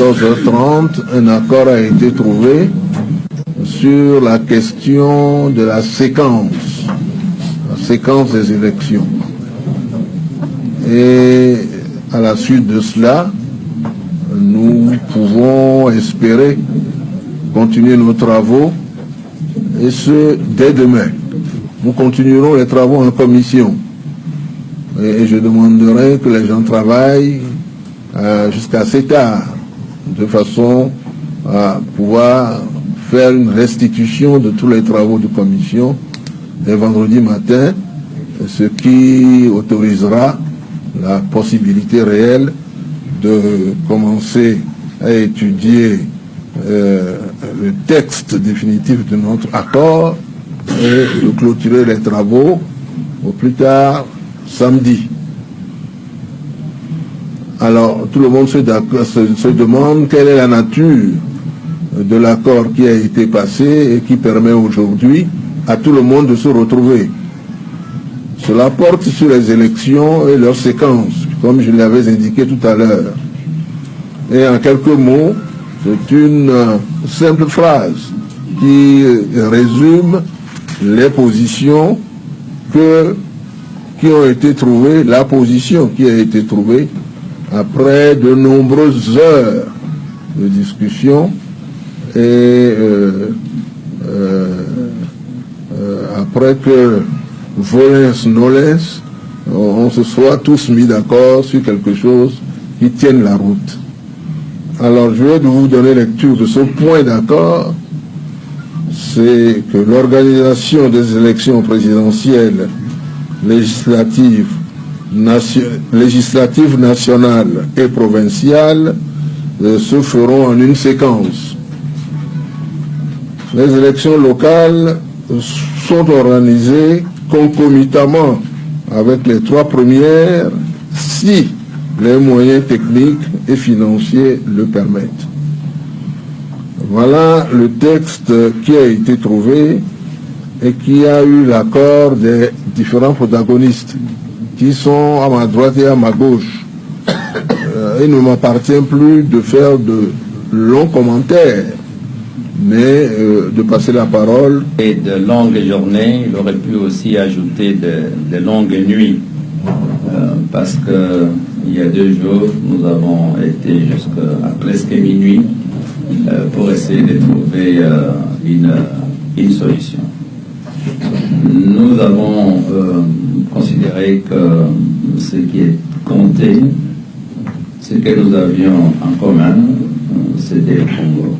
14h30, un accord a été trouvé sur la question de la séquence des élections. Et à la suite de cela, nous pouvons espérer continuer nos travaux, et ce, dès demain. Nous continuerons les travaux en commission. Et je demanderai que les gens travaillent jusqu'à assez tard, de façon à pouvoir faire une restitution de tous les travaux de commission et vendredi matin, ce qui autorisera la possibilité réelle de commencer à étudier le texte définitif de notre accord et de clôturer les travaux au plus tard samedi. Alors, tout le monde se demande quelle est la nature de l'accord qui a été passé et qui permet aujourd'hui à tout le monde de se retrouver. Cela porte sur les élections et leurs séquences, comme je l'avais indiqué tout à l'heure. Et en quelques mots, c'est une simple phrase qui résume les positions qui ont été trouvées, la position qui a été trouvée après de nombreuses heures de discussion et après que volens nolens, on se soit tous mis d'accord sur quelque chose qui tienne la route. Alors je vais vous donner lecture de ce point d'accord. C'est que l'organisation des élections présidentielles législatives nationales et provinciales se feront en une séquence. Les élections locales sont organisées concomitamment avec les trois premières si les moyens techniques et financiers le permettent. Voilà le texte qui a été trouvé et qui a eu l'accord des différents protagonistes qui sont à ma droite et à ma gauche. Il ne m'appartient plus de faire de longs commentaires, mais de passer la parole. Et de longues journées, il aurait pu aussi ajouter de longues nuits, parce qu'il y a 2 jours, nous avons été jusqu'à presque minuit pour essayer de trouver une solution. Nous avons considéré que ce qui est compté, ce que nous avions en commun, c'était le Congo.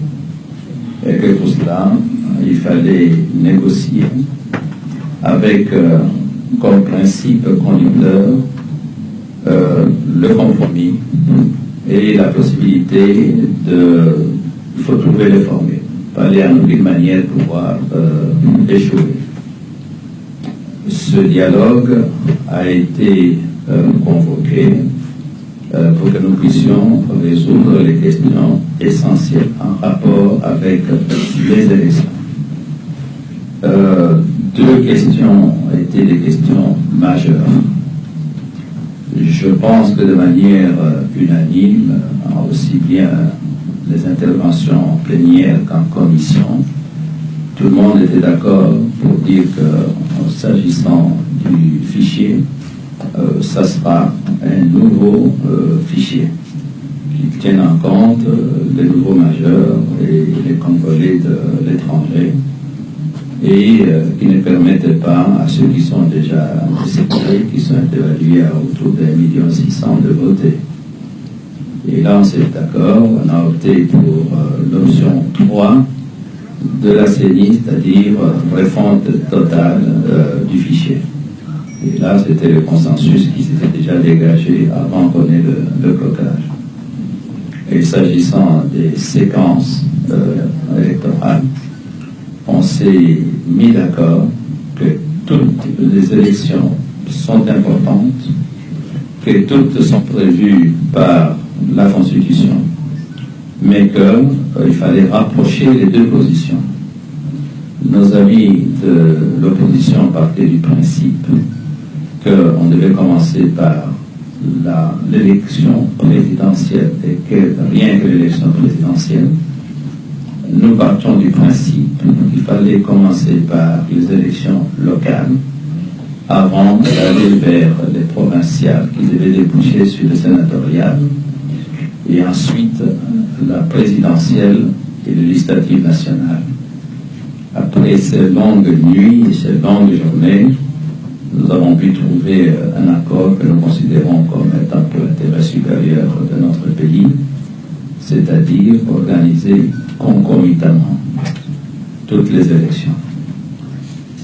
Et que pour cela, il fallait négocier avec comme principe conducteur le compromis et la possibilité il faut trouver les formules, pas aller en aucune manière pouvoir échouer. Ce dialogue a été convoqué pour que nous puissions résoudre les questions essentielles en rapport avec les élections. 2 questions étaient des questions majeures. Je pense que de manière unanime, aussi bien les interventions plénières qu'en commission, tout le monde était d'accord pour dire que, s'agissant du fichier, ça sera un nouveau fichier qui tienne en compte les nouveaux majeurs et les Congolais de l'étranger et qui ne permettent pas à ceux qui sont déjà séparés, qui sont évalués à autour de 1,6 million de voter. Et là, on s'est d'accord, on a opté pour l'option 3 de la CENI, c'est-à-dire refonte totale du fichier. Et là, c'était le consensus qui s'était déjà dégagé avant qu'on ait le blocage. Et s'agissant des séquences électorales, on s'est mis d'accord que toutes les élections sont importantes, que toutes sont prévues par la Constitution, mais qu'il fallait rapprocher les 2 positions. Nos amis de l'opposition partaient du principe qu'on devait commencer par l'élection présidentielle et que rien que l'élection présidentielle, nous partons du principe qu'il fallait commencer par les élections locales avant d'aller vers les provinciales qui devaient déboucher sur le sénatorial et ensuite la présidentielle et le législatif national. Après ces longues nuits et ces longues journées, nous avons pu trouver un accord que nous considérons comme étant pour l'intérêt supérieur de notre pays, c'est-à-dire organiser concomitamment toutes les élections.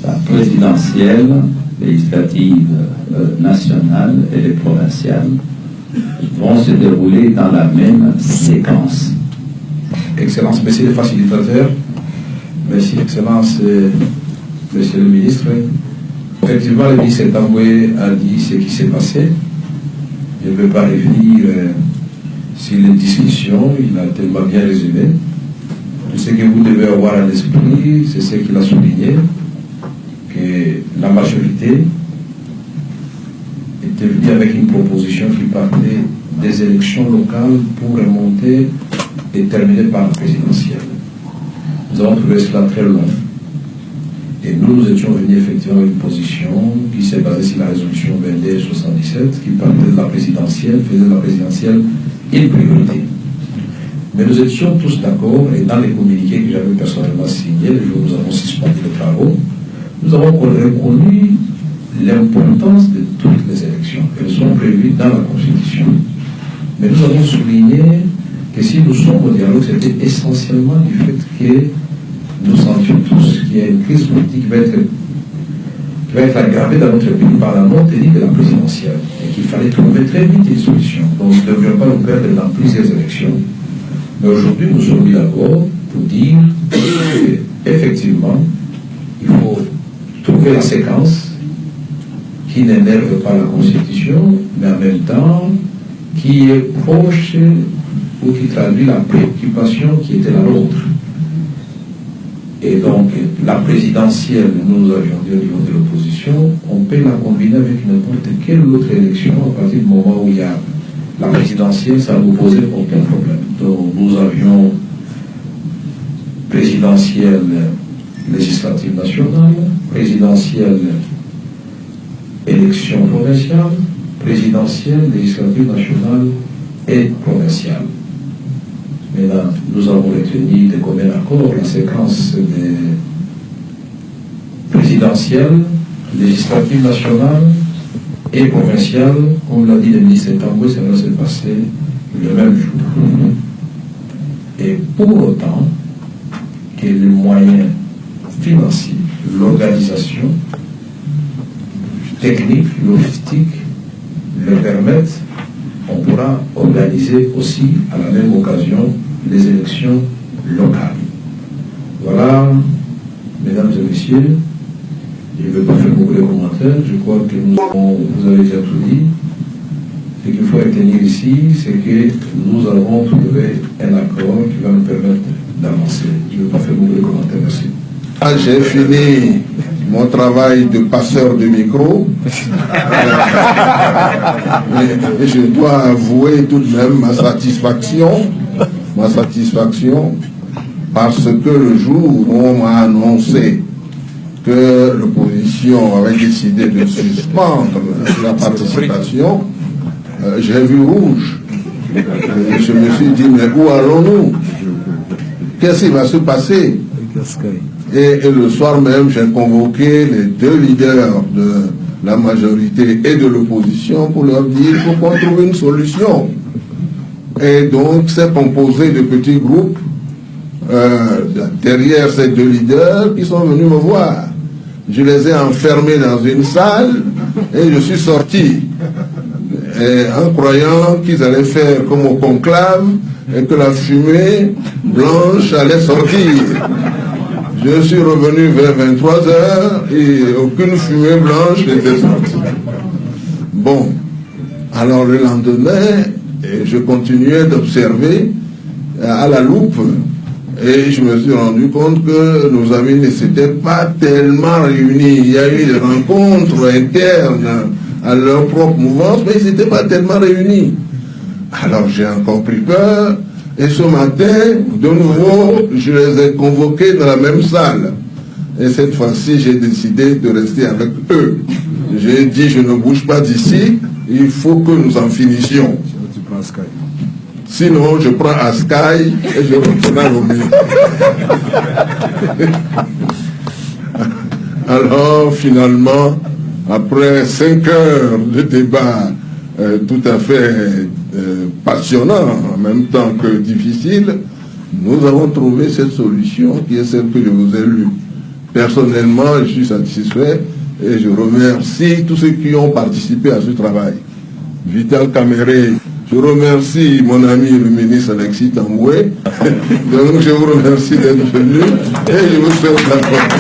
La présidentielle, législative nationale et les provinciales vont se dérouler dans la même séquence. Excellence, Monsieur le facilitateur, merci, Excellence, Monsieur le ministre. Effectivement, le ministre Tamboué a dit ce qui s'est passé. Je ne veux pas revenir sur les discussions, il a tellement bien résumé. Tout ce que vous devez avoir à l'esprit, c'est ce qu'il a souligné, que la majorité était venue avec une proposition qui partait des élections locales pour remonter et terminer par la présidentielle. Nous avons trouvé cela très long. Et nous étions venus effectivement avec une position qui s'est basée sur la résolution 2277 qui partait de la présidentielle, faisait de la présidentielle une priorité. Mais nous étions tous d'accord, et dans les communiqués que j'avais personnellement signés, le jour où nous avons suspendu les travaux, nous avons reconnu l'importance de toutes les élections. Elles sont prévues dans la Constitution. Mais nous avons souligné que si nous sommes au dialogue, c'était essentiellement du fait que nous sentions tous qu'il y a une crise politique qui va être aggravée dans notre pays par la non-tenue de la présidentielle et qu'il fallait trouver très vite une solution. Donc nous ne devions pas nous perdre dans plusieurs élections. Mais aujourd'hui, nous sommes mis d'accord pour dire qu'effectivement, il faut trouver la séquence qui n'énerve pas la Constitution, mais en même temps qui est proche ou qui traduit la préoccupation qui était la nôtre. Et donc, la présidentielle, nous avions dit au niveau de l'opposition, on peut la combiner avec n'importe quelle autre élection à partir du moment où il y a la présidentielle, ça ne nous posait aucun problème. Donc, nous avions présidentielle législative nationale, présidentielle élection provinciale, présidentielle législative nationale et provinciale. Maintenant, nous avons retenu de commun accord la séquence des présidentielles, législatives nationales et provinciales. Comme l'a dit le ministre Tamboué, ça va se passer le même jour. Et pour autant que les moyens financiers, l'organisation technique, logistique le permettent, on pourra organiser aussi à la même occasion les élections locales. Voilà, mesdames et messieurs, je ne vais pas faire beaucoup de commentaires, je crois que vous avez déjà tout dit. Ce qu'il faut retenir ici, c'est que nous avons trouvé un accord qui va nous permettre d'avancer. Je ne vais pas faire beaucoup de commentaires, merci. J'ai fini mon travail de passeur de micro. Et je dois avouer tout de même ma satisfaction, parce que le jour où on m'a annoncé que l'opposition avait décidé de suspendre la participation, j'ai vu rouge. Et je me suis dit, mais où allons-nous? Qu'est-ce qui va se passer? Et le soir même, j'ai convoqué les deux leaders de la majorité et de l'opposition pour leur dire qu'il faut qu'on trouve une solution. Et donc, c'est composé de petits groupes derrière ces deux leaders qui sont venus me voir. Je les ai enfermés dans une salle et je suis sorti. Et en croyant qu'ils allaient faire comme au conclave et que la fumée blanche allait sortir. Je suis revenu vers 23h et aucune fumée blanche n'était sortie. Bon, alors le lendemain, je continuais d'observer à la loupe et je me suis rendu compte que nos amis ne s'étaient pas tellement réunis. Il y a eu des rencontres internes à leur propre mouvance, mais ils n'étaient pas tellement réunis. Alors j'ai encore pris peur, et ce matin, de nouveau, je les ai convoqués dans la même salle. Et cette fois-ci, j'ai décidé de rester avec eux. J'ai dit, je ne bouge pas d'ici, il faut que nous en finissions. Sinon, je prends Askai et je retourne à Lomé. Alors, finalement, après 5 heures de débat tout à fait passionnant, en même temps que difficile, nous avons trouvé cette solution qui est celle que je vous ai lue. Personnellement, je suis satisfait et je remercie tous ceux qui ont participé à ce travail. Vital Caméré, je remercie mon ami le ministre Alexis Tamboué. Donc je vous remercie d'être venu et je vous souhaite la bonne.